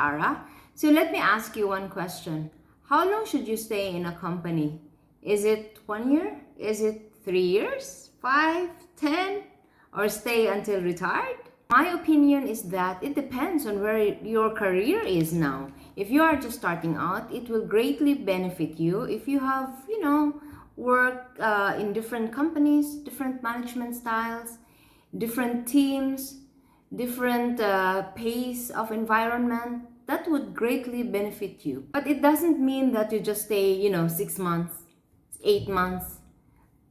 Ara. So let me ask you one question. How long should you stay in a company? Is it 1 year? Is it 3 years? 5, 10? Or stay until retired? My opinion is that it depends on where your career is now. If you are just starting out, it will greatly benefit you if you have, work in different companies, different management styles, different teams, different pace of environment. That would greatly benefit you. But it doesn't mean that you just stay, 6 months, 8 months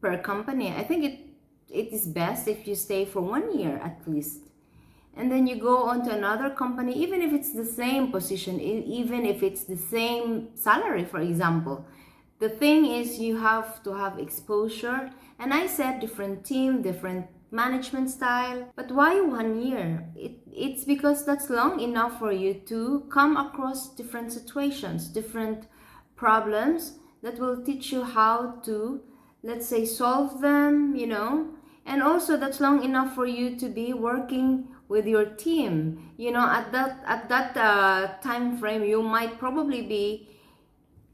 per company. I think it is best if you stay for 1 year at least. And then you go on to another company, even if it's the same position, even if it's the same salary, for example. The thing is, you have to have exposure. And I said different team, different management style. But why 1 year? It's because that's long enough for you to come across different situations, different problems that will teach you how to, let's say, solve them, And also that's long enough for you to be working with your team. At that time frame, you might probably be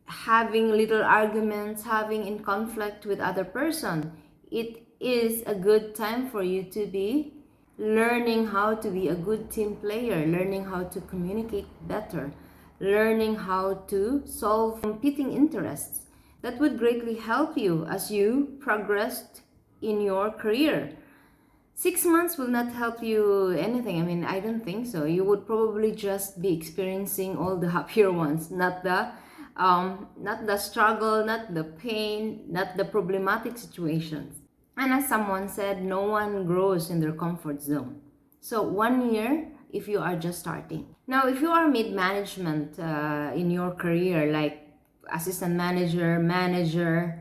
having little arguments, having in conflict with other person. It is a good time for you to be learning how to be a good team player, learning how to communicate better, learning how to solve competing interests. That would greatly help you as you progressed in your career. 6 months will not help you anything. I don't think so. You would probably just be experiencing all the happier ones, not the struggle, not the pain, not the problematic situations. And as someone said, no one grows in their comfort zone. So 1 year if you are just starting. Now, if you are mid-management in your career, like assistant manager, manager,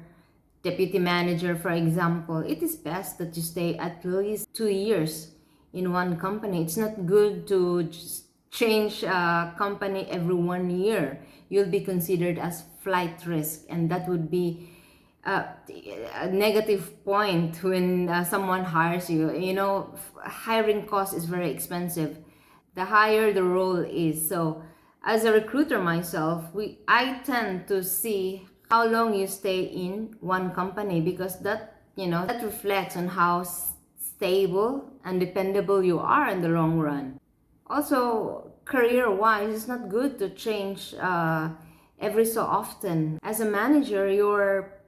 deputy manager, for example, it is best that you stay at least 2 years in one company. It's not good to just change company every 1 year. You'll be considered as flight risk, and that would be a negative point when someone hires you. Hiring cost is very expensive. The higher the role is. So as a recruiter myself, I tend to see how long you stay in one company, because that reflects on how stable and dependable you are in the long run. Also, career-wise, it's not good to change every so often. As a manager, your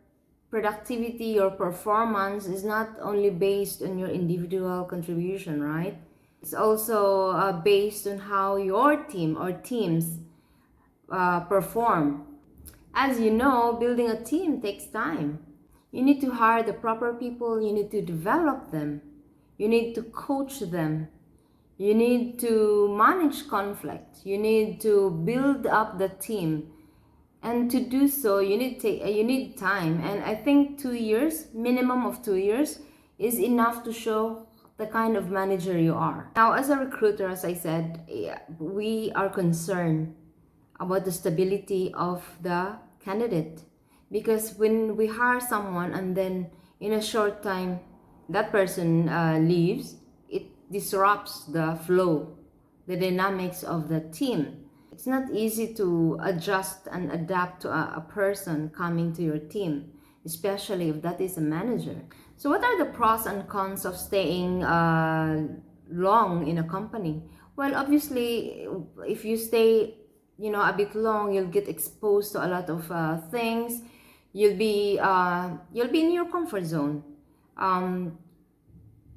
productivity, your performance is not only based on your individual contribution, right? It's also based on how your team or teams perform. As you know, building a team takes time. You need to hire the proper people, you need to develop them, you need to coach them, you need to manage conflict, you need to build up the team. And to do so, you need time. And I think 2 years, minimum of 2 years, is enough to show the kind of manager you are. Now, as a recruiter, as I said, we are concerned about the stability of the candidate, because when we hire someone and then in a short time that person leaves, it disrupts the flow, the dynamics of the team. It's not easy to adjust and adapt to a person coming to your team, especially if that is a manager. So what are the pros and cons of staying long in a company? Well, obviously, if you stay a bit long, you'll get exposed to a lot of things. You'll be in your comfort zone.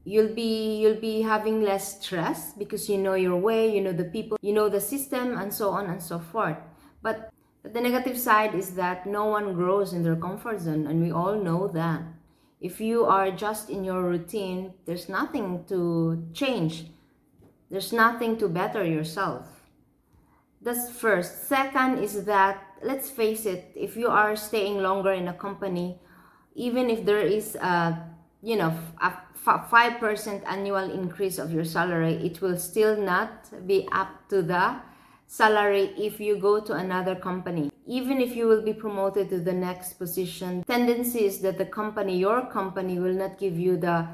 You'll be having less stress because you know your way, you know the people, you know the system, and so on and so forth. But the negative side is that no one grows in their comfort zone, and we all know that. If you are just in your routine, there's nothing to change. There's nothing to better yourself. That's first. Second is that, let's face it, if you are staying longer in a company, even if there is a 5% annual increase of your salary, it will still not be up to the salary if you go to another company. Even if you will be promoted to the next position, tendency is that your company will not give you the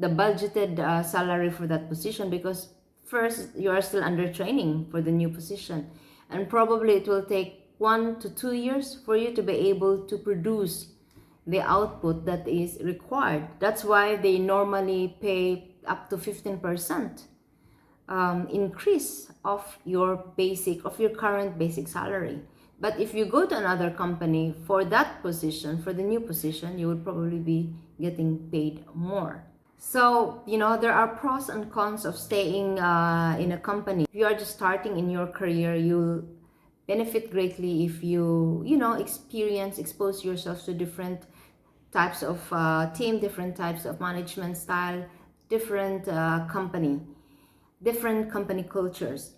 budgeted salary for that position, because first you are still under training for the new position, and probably it will take 1 to 2 years for you to be able to produce the output that is required. That's why they normally pay up to 15% increase of your current basic salary. But if you go to another company for that position, for the new position, you would probably be getting paid more. So, there are pros and cons of staying in a company. If you are just starting in your career, you'll benefit greatly if expose yourself to different types of team, different types of management style, different different company cultures.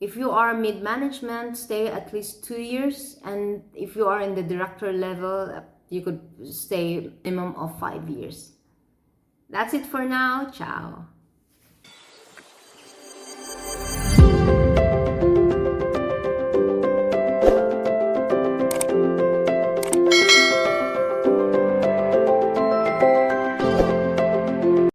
If you are mid-management, stay at least 2 years, and if you are in the director level, you could stay minimum of 5 years. That's it for now. Ciao.